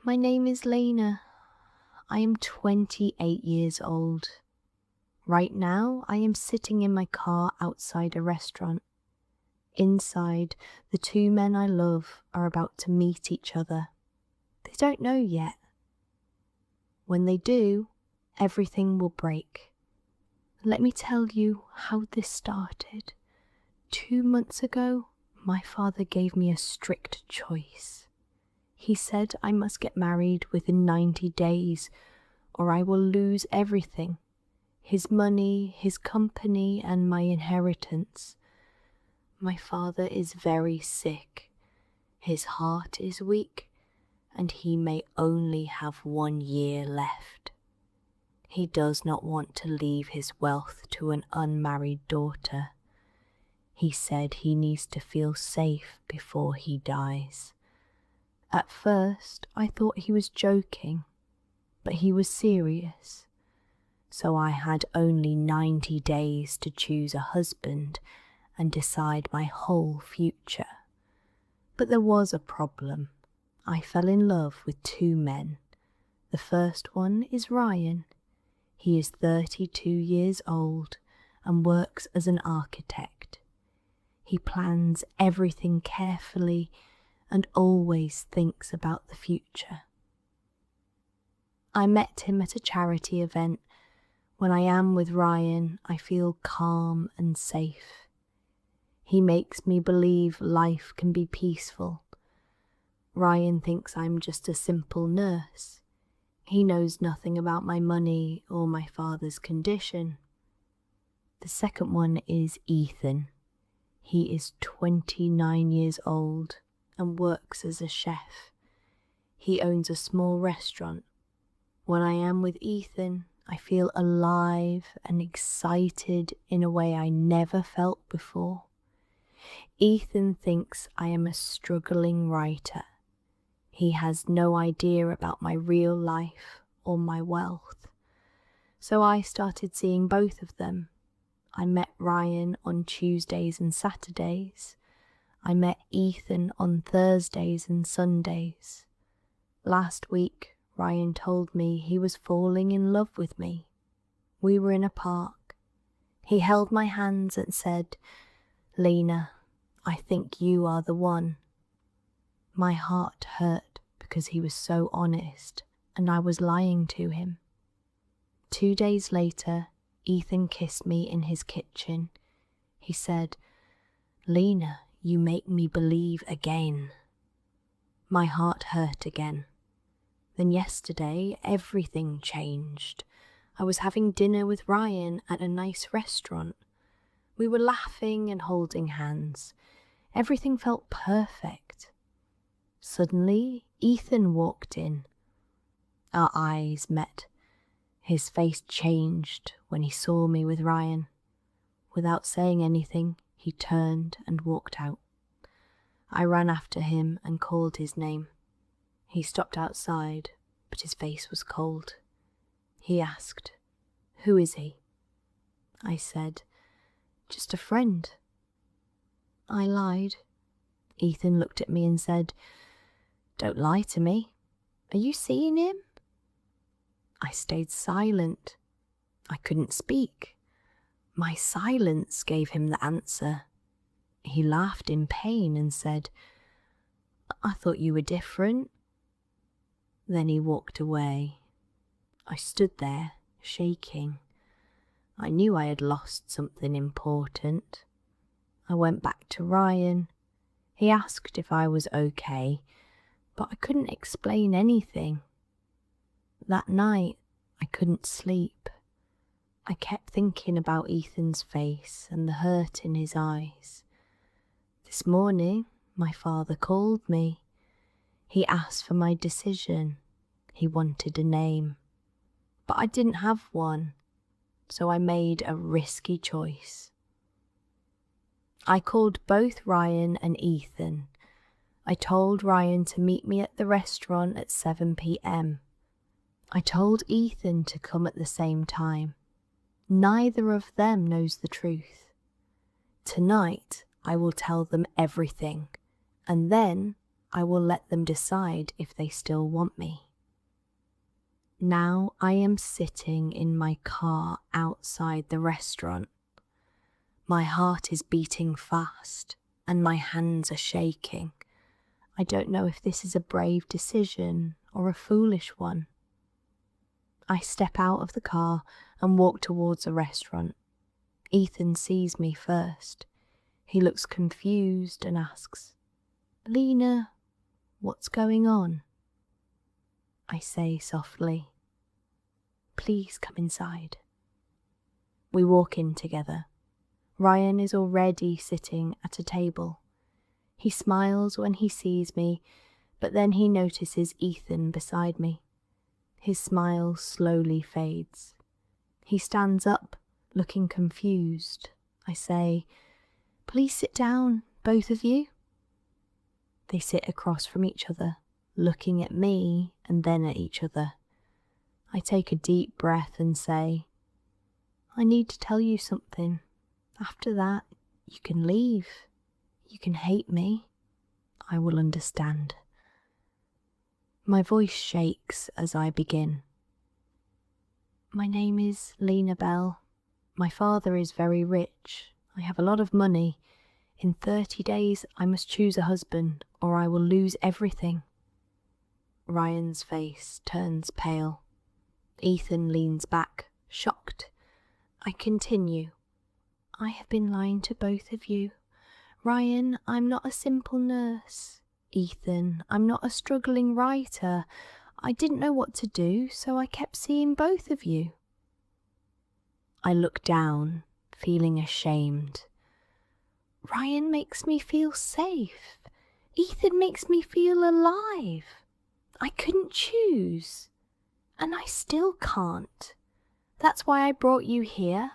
My name is Lena. I am 28 years old. Right now, I am sitting in my car outside a restaurant. Inside, the two men I love are about to meet each other. They don't know yet. When they do, everything will break. Let me tell you how this started. 2 months ago, my father gave me a strict choice. He said I must get married within 90 days or I will lose everything. His money, his company, and my inheritance. My father is very sick. His heart is weak, and he may only have 1 year left. He does not want to leave his wealth to an unmarried daughter. He said he needs to feel safe before he dies. At first, I thought he was joking, but he was serious. So I had only 90 days to choose a husband and decide my whole future. But there was a problem. I fell in love with 2 men. The first one is Ryan. He is 32 years old and works as an architect. He plans everything carefully and always thinks about the future. I met him at a charity event. When I am with Ryan, I feel calm and safe. He makes me believe life can be peaceful. Ryan thinks I'm just a simple nurse. He knows nothing about my money or my father's condition. The second one is Ethan. He is 29 years old and works as a chef. He owns a small restaurant. When I am with Ethan, I feel alive and excited in a way I never felt before. Ethan thinks I am a struggling writer. He has no idea about my real life or my wealth. So I started seeing both of them. I met Ryan on Tuesdays and Saturdays. I met Ethan on Thursdays and Sundays. Last week, Ryan told me he was falling in love with me. We were in a park. He held my hands and said, "Lena, I think you are the one." My heart hurt because he was so honest and I was lying to him. 2 days later, Ethan kissed me in his kitchen. He said, "Lena, you make me believe again." My heart hurt again. Then yesterday, everything changed. I was having dinner with Ryan at a nice restaurant. We were laughing and holding hands. Everything felt perfect. Suddenly, Ethan walked in. Our eyes met. His face changed when he saw me with Ryan. Without saying anything, he turned and walked out. I ran after him and called his name. He stopped outside, but his face was cold. He asked, "Who is he?" I said, "Just a friend." I lied. Ethan looked at me and said, "Don't lie to me. Are you seeing him?" I stayed silent. I couldn't speak. My silence gave him the answer. He laughed in pain and said, "I thought you were different." Then he walked away. I stood there, shaking. I knew I had lost something important. I went back to Ryan. He asked if I was okay, but I couldn't explain anything. That night, I couldn't sleep. I kept thinking about Ethan's face and the hurt in his eyes. This morning, my father called me. He asked for my decision. He wanted a name. But I didn't have one, so I made a risky choice. I called both Ryan and Ethan. I told Ryan to meet me at the restaurant at 7 p.m. I told Ethan to come at the same time. Neither of them knows the truth. Tonight, I will tell them everything, and then I will let them decide if they still want me. Now I am sitting in my car outside the restaurant. My heart is beating fast and my hands are shaking. I don't know if this is a brave decision or a foolish one. I step out of the car and walk towards the restaurant. Ethan sees me first. He looks confused and asks, "Lena, what's going on?" I say softly, "Please come inside." We walk in together. Ryan is already sitting at a table. He smiles when he sees me, but then he notices Ethan beside me. His smile slowly fades. He stands up, looking confused. I say, "Please sit down, both of you." They sit across from each other, looking at me and then at each other. I take a deep breath and say, "I need to tell you something. After that, you can leave. You can hate me. I will understand." My voice shakes as I begin. "My name is Lena Bell. My father is very rich. I have a lot of money. In 30 days, I must choose a husband, or I will lose everything." Ryan's face turns pale. Ethan leans back, shocked. I continue. "I have been lying to both of you. Ryan, I'm not a simple nurse. Ethan, I'm not a struggling writer. I didn't know what to do, so I kept seeing both of you." I look down, feeling ashamed. Ryan makes me feel safe. Ethan makes me feel alive. I couldn't choose. And I still can't. That's why I brought you here.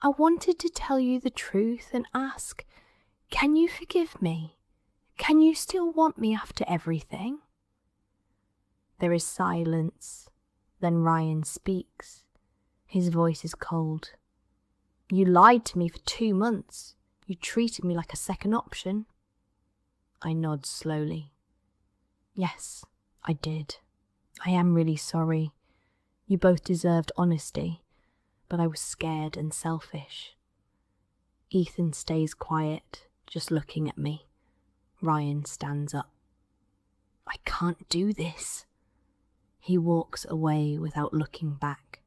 I wanted to tell you the truth and ask, can you forgive me? Can you still want me after everything? There is silence. Then Ryan speaks. His voice is cold. "You lied to me for 2 months. You treated me like a second option." I nod slowly. "Yes, I did. I am really sorry. You both deserved honesty, but I was scared and selfish." Ethan stays quiet, just looking at me. Ryan stands up. "I can't do this." He walks away without looking back.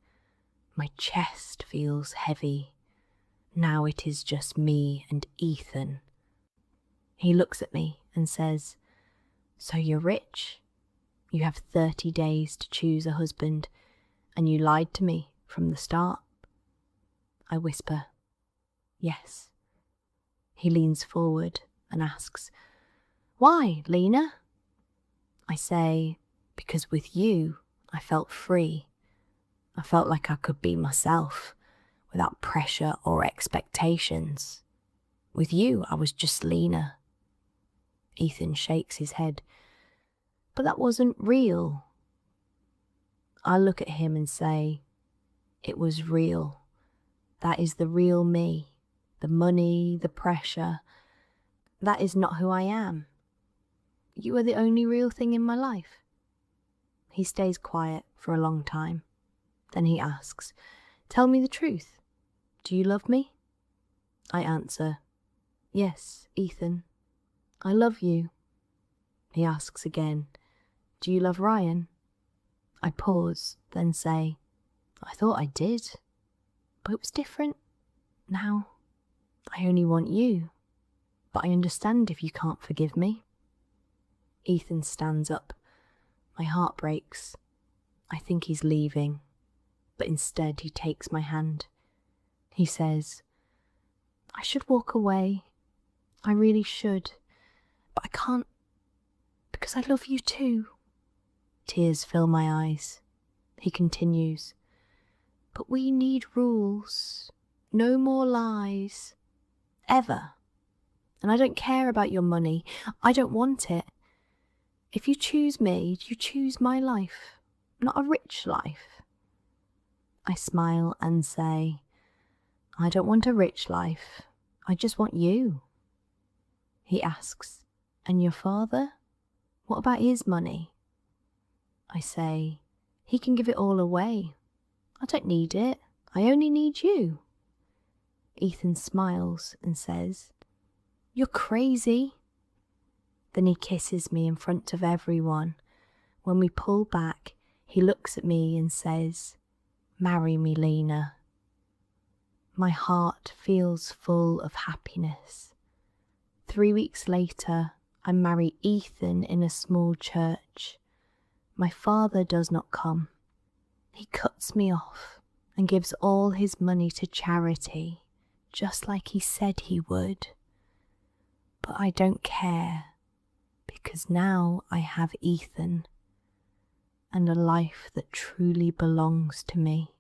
My chest feels heavy. Now it is just me and Ethan. He looks at me and says, "So you're rich? You have 30 days to choose a husband, and you lied to me from the start?" I whisper, "Yes." He leans forward and asks, "Why, Lena?" I say, "Because with you, I felt free. I felt like I could be myself, without pressure or expectations. With you, I was just Lena." Ethan shakes his head. "But that wasn't real." I look at him and say, "It was real. That is the real me. The money, the pressure. That is not who I am. You are the only real thing in my life." He stays quiet for a long time. Then he asks, "Tell me the truth. Do you love me?" I answer, "Yes, Ethan. I love you." He asks again, "Do you love Ryan?" I pause, then say, "I thought I did, but it was different. Now, I only want you, but I understand if you can't forgive me." Ethan stands up. My heart breaks. I think he's leaving, but instead he takes my hand. He says, "I should walk away. I really should, but I can't, because I love you too." Tears fill my eyes. He continues, "But we need rules. No more lies. Ever. And I don't care about your money. I don't want it. If you choose me, you choose my life, not a rich life." I smile and say, "I don't want a rich life. I just want you." He asks, "And your father?" What about his money? I say, he can give it all away. I don't need it. I only need you. Ethan smiles and says, You're crazy. Then he kisses me in front of everyone. When we pull back, he looks at me and says, Marry me, Lena. My heart feels full of happiness. 3 weeks later, I marry Ethan in a small church. My father does not come. He cuts me off and gives all his money to charity, just like he said he would. But I don't care, because now I have Ethan and a life that truly belongs to me.